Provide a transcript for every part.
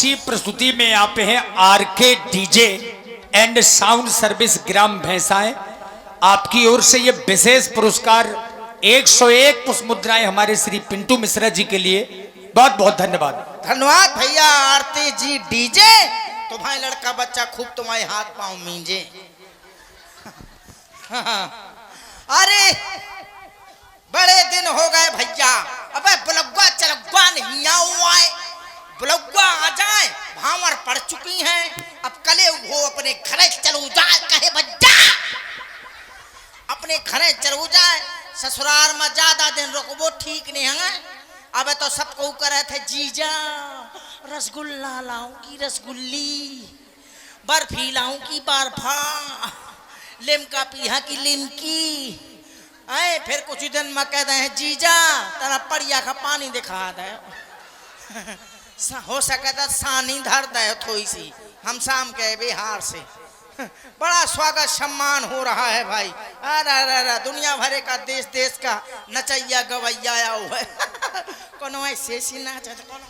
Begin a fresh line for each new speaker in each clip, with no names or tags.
अच्छी प्रस्तुति में यहाँ पे हैं RK DJ and sound service ग्राम भैंसाएं। आपकी ओर से ये विशेष पुरस्कार 101 पुष्प मुद्राएं हमारे श्री पिंटू मिश्रा जी के लिए बहुत बहुत धन्यवाद।
धन्यवाद भैया आरती जी डीजे। तुम्हारे लड़का बच्चा खूब तुम्हारे हाथ पांव मींजे। अरे बड़े दिन हो गए भैया, अबे बुलगुआ चलगुआ नहीं आए, बुलगुआ आ जाए, भावर पड़ चुकी हैं। अब कले वो अपने घरे चलो जाए, कहे बच्चा अपने घरे चलो जाए, ससुराल में ज्यादा दिन रुकबो ठीक नहीं है। अब तो सबको करे थे जीजा रसगुल्ला लाऊं की रसगुल्ली, बर्फी लाऊं की बर्फा, लिमका पिया की लिमकी। आए फिर कुछ दिन में कह दे जीजा तेरा पड़िया का पानी दिखा दे, हो सके तो सानी धर दे थोड़ी सी, हम शाम के बिहार से। बड़ा स्वागत सम्मान हो रहा है भाई। अरे दुनिया भरे का देश देश का नचैया गवैया आया हुआ है। कोनो ऐसे सी नाच, कोनो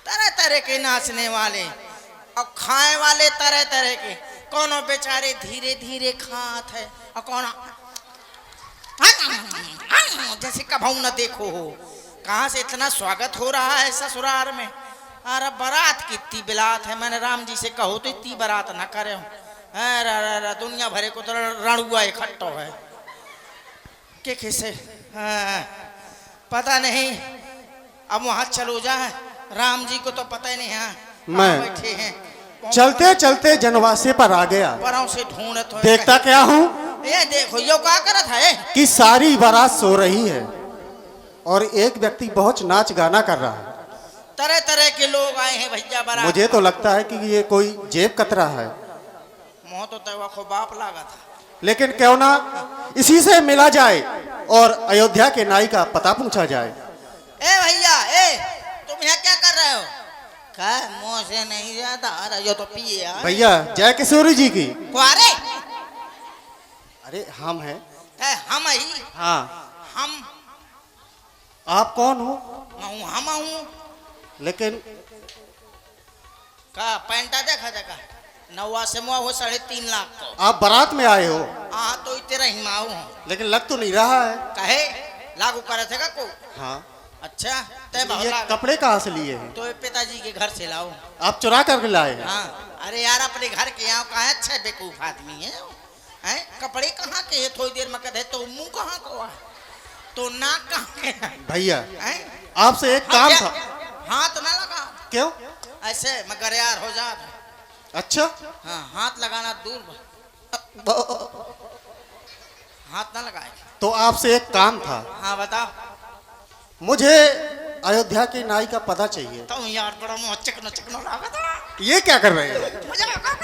तरह तरह के नाचने वाले और खाए वाले तरह तरह के। कोनो बेचारे धीरे धीरे खात है और कोनो जैसे कभू न देखो हो। कहाँ से इतना स्वागत हो रहा है ससुराल में। अरे बारात कितनी बिलात है, मैंने राम जी से कहो तो इतनी बारात ना करे। अरे दुनिया भरे को तो रणुआ इकट्ठो है के किसे पता नहीं। अब वहां चलो जाए, राम जी को तो पता ही नहीं है
मैं
बैठे हैं।
चलते चलते जनवासे पर आ गया,
परों से ढूंढत हो।
देखता क्या हूँ
ये देखो यो क्या करत है
कि सारी बारात सो रही है और एक व्यक्ति बहुत नाच गाना कर रहा है।
तरह तरह के लोग आए हैं भैया बारात।
मुझे तो लगता है कि ये कोई जेब कतरा है।
मोह तो तवा को बाप लागा था,
लेकिन क्यों ना इसी से मिला जाए और अयोध्या के नाई का पता पूछा जाए।
ए भैया ए तुम यहाँ क्या कर रहे हो? क्या मुँह से नहीं जाता? अरे यो तो पिए यार।
भैया जय किशोरी जी की।
कुआरे?
अरे हम हैं।
हम ही?
हाँ।
हम?
आप कौन हो?
हम हूँ।
लेकिन
का पैंटा देखा देखा नवा से मुआ हो 3.5 लाख को।
आप बारात में आए हो?
हाँ तो तेरा ही माऊ हूँ।
लेकिन लग तो नहीं रहा है।
कहे लागू करे थे का को?
हाँ।
अच्छा तय
ये कपड़े कहाँ से लिए हैं?
तो पिताजी के घर से लाओ।
आप चुरा करके लाए हैं?
हाँ। अरे यार अपने घर के यहाँ कहा अच्छा बेवकूफ आदमी है। हैं कपड़े कहाँ के है? थोड़ी देर में कहते तो मुंह कहाँ को है, तो नाक कहाँ के है?
भैया आपसे एक काम था।
हाथ ना लगा।
क्यों?
ऐसे मगर यार हो जा।
अच्छा
हाँ हाथ लगाना दूर, हाथ ना लगाए।
तो आपसे एक काम था।
हाँ बताओ।
मुझे अयोध्या के नाई का पता चाहिए।
तो यार बड़ा मुँह चिकनो चिकनो लगा था।
ये क्या कर रहे हैं?
मुझे लगा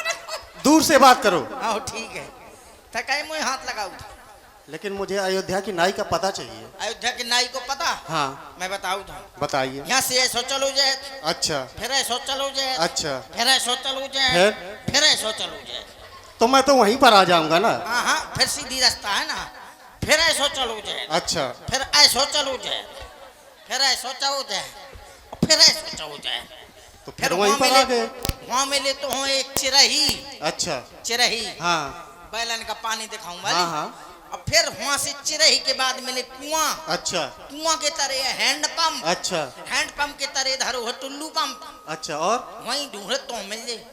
दूर से बात करो।
हाँ ठीक है तो कहीं मुझे हाथ लगाऊ।
लेकिन मुझे अयोध्या की नाई का पता चाहिए।
अयोध्या के नाई को पता?
हाँ
मैं बताऊँ था।
बताइए।
यहाँ से ऐसो चलो जाए।
अच्छा
फिर ऐसो चलो जाए।
अच्छा
फिर ऐसो चलो जाए। फिर ऐसो चलो जाए।
तो मैं तो वहीं पर आ जाऊंगा ना।
हाँ हाँ फिर सीधी रास्ता है ना। फिर ऐसो चलो जाए।
अच्छा
फिर ऐसो चलो जाए। फिर ऐसो चलो जाए। फिर ऐसो चलो जाए।
तो फिर वहीं पर आ गए।
वहाँ मिले तो हूँ एक चिरही।
अच्छा
चिरही
हाँ।
बैलन का पानी दिखाऊं वाली।
हाँ हाँ।
और फिर वहाँ से चिरही के बाद मिले कुआं।
अच्छा
कुआं के तरह हैंड पंप।
अच्छा
हैंड पंप के तरह धरो है टुल्लू पंप।
अच्छा और
वहीं ढूंढे तो मिल जाए।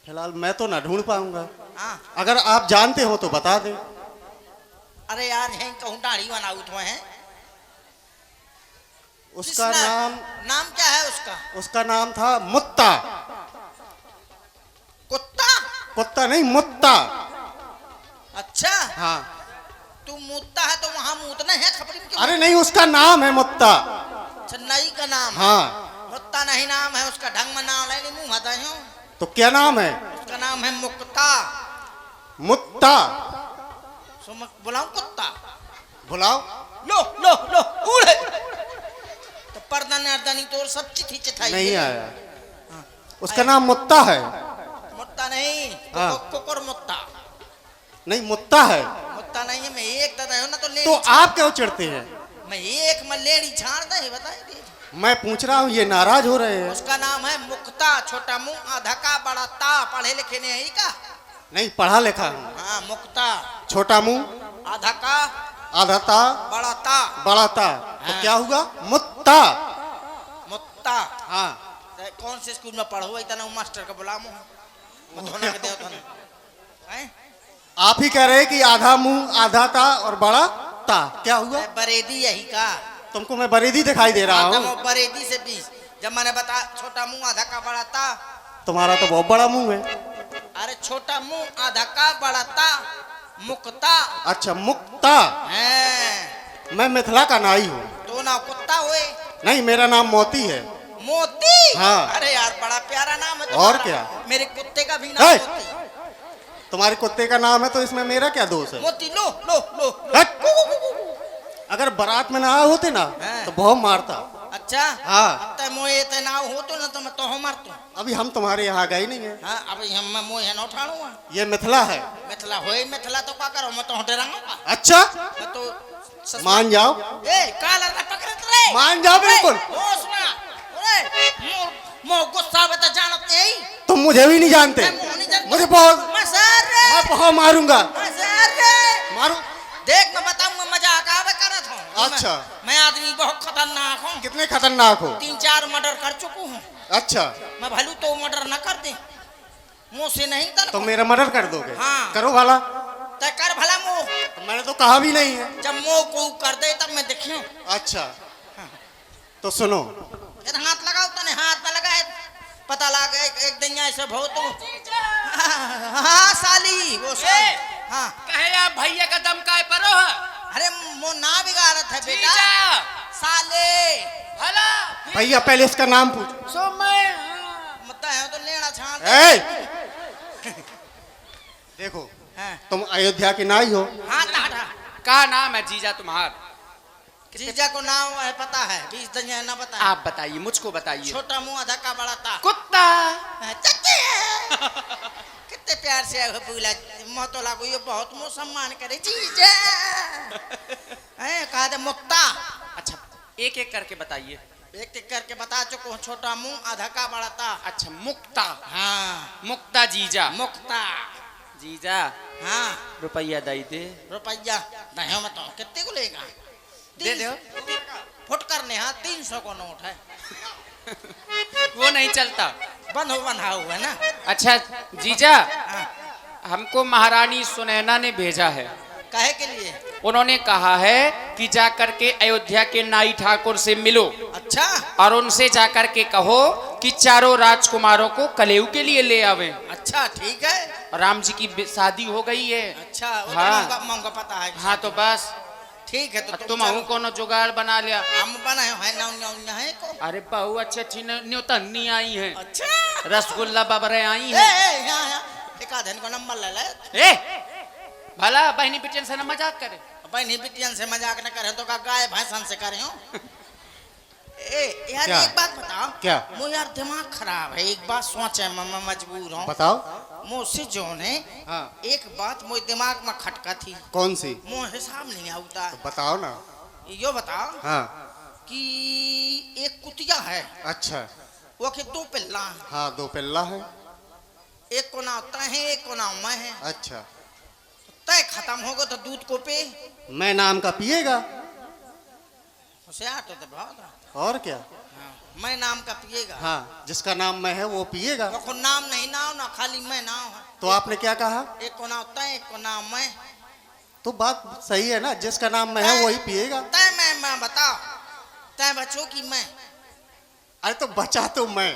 फिलहाल मैं तो ना ढूंढ पाऊंगा।
हाँ
अगर आप जानते हो तो बता दें।
अरे यार यहीं कहूँ दाढ़ी बनाऊ तो है।
उसका नाम
क्या है उसका?
उसका नाम था मुत्ता।
कुत्ता?
कुत्ता नहीं मुत्ता।
अच्छा
हाँ।
तू मुत्ता है तो वहाँ मूतना है खपड़ी में?
अरे नहीं उसका नाम है मुत्ता।
नई का नाम?
हाँ।
मुत्ता नहीं नाम है उसका, ढंग में नाम लेने मुँह आता है।
तो क्या नाम है?
उसका नाम है मुक्ता।
मुत्ता।
बुलाऊं कुत्ता?
बुलाओ।
लो लो लो उड़े। तो पर्दा नर्दानी तो सब चिट्ठी चिठाई
नहीं आया। उसका नाम मुत्ता है।
मुत्ता नहीं कुकुर मुत्ता।
नहीं मुत्ता है।
मुत्ता नहीं है। मैं एक दादा हूँ ना तो ले।
तो आप क्यों चिढ़ते हैं?
मैं एक में लेडी झाड़ दे बताए दे।
मैं पूछ रहा हूँ, ये नाराज हो रहे हैं।
उसका नाम है मुक्ता, छोटा मुंह आधा का बड़ा ता। पढ़े लिखे नहीं है का?
नहीं, पढ़ा लिखा हूँ।
हाँ, मुक्ता,
छोटा मुंह
आधा का
आधा ता
बड़ा ता।
बड़ा ता, तो
हाँ।
क्या हुआ? मुत्ता।
मुक्ता।
हाँ,
ते कौन से स्कूल में पढ़ो? इतना मास्टर का बुलामो धोना के देव हैं?
आप ही कह रहे हैं कि आधा मुंह आधा ता और बड़ा ता, क्या हुआ?
बरेदी यही का?
तुमको मैं बरेदी दिखाई दे रहा हूँ?
बरेदी से 20 जब मैंने बता छोटा मुंह आधा का बड़ा ता।
तुम्हारा तो बहुत बड़ा मुंह है।
अरे छोटा मुंह आधा का बड़ा ता, मुक्ता।
अच्छा, मुक्ता।
हैं,
मैं मिथिला का नाई हूँ।
तो ना कुत्ता हुए?
नहीं, मेरा नाम मोती है।
मोती?
हाँ।
अरे यार, बड़ा प्यारा नाम है
और
तुम्हारा।
क्या?
मेरे कुत्ते का भी नाम
है?
मोती।
तुम्हारे कुत्ते का नाम है तो इसमें मेरा क्या दोष है?
मोती, लो लो लो, लो।
हट! अगर बारात में ना आए होते ना
हाँ।
तो बहुत मारता।
अच्छा।
हाँ।
ते मोए ते ना हो तो ना तो मैं तो मर तू।
अभी हम तुम्हारे यहाँ गए नहीं है।
हाँ, अब हम मोए न उठाणूंगा।
ये मिथिला है।
मिथिला होए, मिथिला तो का करो, मैं तो डराऊंगा।
अच्छा,
मैं तो
मान जाओ।
ए काला ना पकड़त रे।
मान जाओ बिल्कुल।
होश में। अरे मो गुस्सा में तो जानत नहीं।
तुम मुझे भी नहीं जानते।
मैं मुंह नहीं जानता।
मुझे बहुत,
मैं सर रे।
मैं बहुत मारूंगा।
मैं सर रे।
मारू।
देख, मैं बताऊंगा, मजाक आवे करत हूँ।
अच्छा।
मैं आदमी बहुत खतरनाक हूँ।
कितने खतरनाक हो?
3-4 मर्डर कर चुका हूँ।
अच्छा,
मैं भलू तो मर्डर न कर दे, मुंह से नहीं तर।
तो मेरा मर्डर कर दोगे?
हाँ।
करो भला।
तय कर भला मुंह।
तो मैंने तो कहा भी नहीं है।
जब मुंह को कर दे तब मैं देखूं।
अच्छा, तो सुनो।
इधर हाथ लगाओ, तने हाथ न लगाए पता लग एक दिन ऐसे भो तो। हाँ साली, वो साली। हाँ,
कहे आप भैया का दम काय परो है?
अरे मो ना बिगाड़त है बेटा।
जीजा।
साले
भला
भैया, पहले इसका नाम पूछ।
सो मैं
मत है तो लेना छान।
ए! देखो,
हाँ,
तुम अयोध्या के नाई हो।
हाथ हटा।
का नाम है जीजा तुम्हारा?
जीजा को नाम है पता है, 20 दिन ना पता है।
आप बताइए, मुझको बताइए।
छोटा मुंह आधा का बड़ा ता।
कुत्ता।
चच्चे कितने प्यार से बोला, मोह तो लागू ये बहुत मोह सम्मान करे जीजा। हैं, कहा दे मुक्ता।
अच्छा, एक एक करके बताइए।
एक एक करके बता चुको हूँ। छोटा मुंह आधा का बड़ा ता।
अच्छा, मुक्ता।
हाँ,
मुक्ता जीजा।
मुक्ता।
जीजा,
हाँ,
रुपया दई दे।
रुपया नहीं मत कितने को लेगा?
दे दो।
फुट करने, हाँ 300 को नोट है।
वो नहीं चलता।
बंधा हुआ है ना।
अच्छा जीजा,
हाँ,
हमको महारानी सुनैना ने भेजा है।
काहे के लिए?
उन्होंने कहा है कि जाकर के अयोध्या के नाई ठाकुर से मिलो
अच्छा।
और उनसे जाकर के कहो कि चारों राजकुमारों को कलेऊ के लिए ले आवे।
अच्छा, ठीक है।
राम जी की शादी हो गई है।
अच्छा, वो
हाँ।
तो महंगा महंगा पता है।
हाँ, तो बस
ठीक है। तो
तुम अहू कोनो जुगाड़ बना लिया।
हम बनाए हैं ना है को।
अरे बहू अच्छी अच्छी न्योतन्नी आई है,
अच्छा।
रसगुल्ला बबरे आई
ए,
है।
यहाँ एक आधे को नंबर ले ले।
ए भला बहनी बिटियन से न मजाक करे।
बहनी बिटियन से मजाक न करे तो का गाय भैंसन से करे हो। ए यार,
क्या?
एक बात बताओ।
क्या?
मो यार दिमाग खराब है, एक बात सोचे मैं मजबूर हूँ।
बताओ।
मुझसे जो है
हाँ।
एक बात मोरे दिमाग में खटका थी।
कौन सी?
मो हिसाब नहीं आता।
बताओ ना।
यो बताओ
हाँ।
कि एक कुतिया है,
अच्छा।
वो के 2 पिल्ला है।
हाँ, 2 पिल्ला है।
एक को नाम तय है, एक को नाम मैं है।
अच्छा,
तय खत्म होगा तो दूध को पे
मैं नाम का पिएगा।
होशियार तो बहुत।
और क्या?
हाँ, मैं नाम का पिएगा।
हाँ, जिसका नाम मैं है वो पिएगा।
वो को नाम नहीं नाव ना, खाली मैं नाव है।
तो आपने क्या कहा?
एक को नाम तय, एक को नाम मैं।
तो बात सही है ना, जिसका नाम मैं है वही पिएगा।
तय मैं बताओ। तय बच्चों की मैं।
अरे तो बचा तो मैं,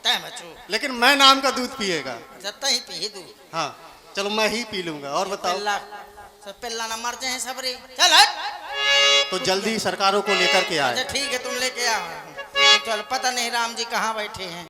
तय बच्चों
लेकिन मैं नाम का दूध पिएगा।
जब तय पी दूध।
हाँ, चलो मैं ही पी लूंगा। और बताओ।
पिल्ला सब पिल्ला ना मर जाए सबरे। चल हट।
तो जल्दी सरकारों को लेकर के आए।
अच्छा ठीक है, तुम लेके आओ। चल, पता नहीं राम जी कहाँ बैठे हैं।